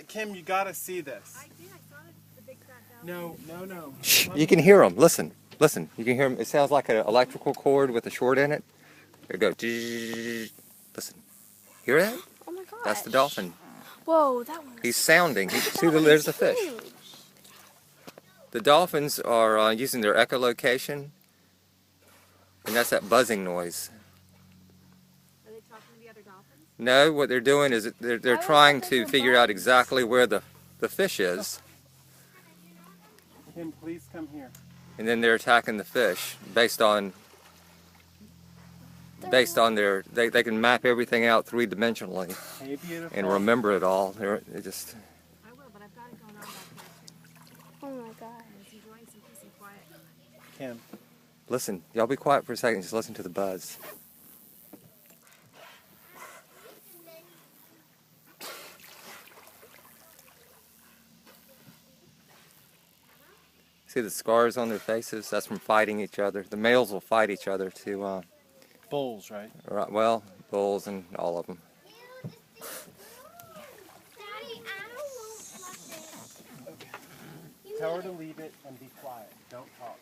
Kim, you gotta see this. I did. I saw the big fat dolphin. No. Shh, you can hear them. Listen. You can hear them. It sounds like an electrical cord with a short in it. There you go. Listen. Hear that? Oh my god. That's the dolphin. Whoa, that one. He's sounding. See, there's the fish. The dolphins are using their echolocation, and that's that buzzing noise. Are they talking to the other dolphins? No, what they're doing is they're trying to figure out exactly where the fish is, Kim, please come here. and then they're attacking the fish based on their they can map everything out three-dimensionally Hey, beautiful. and remember it all. They just I will, but I've got it going on back there too. Oh my god. He's enjoying some peace and quiet. Kim. listen. Y'all be quiet for a second. Just listen to the buzz. See the scars on their faces? That's from fighting each other. The males will fight each other to, Bulls, right? well, bulls and all of them. Daddy, I don't want this. Okay. Tell her to leave it and be quiet. Don't talk.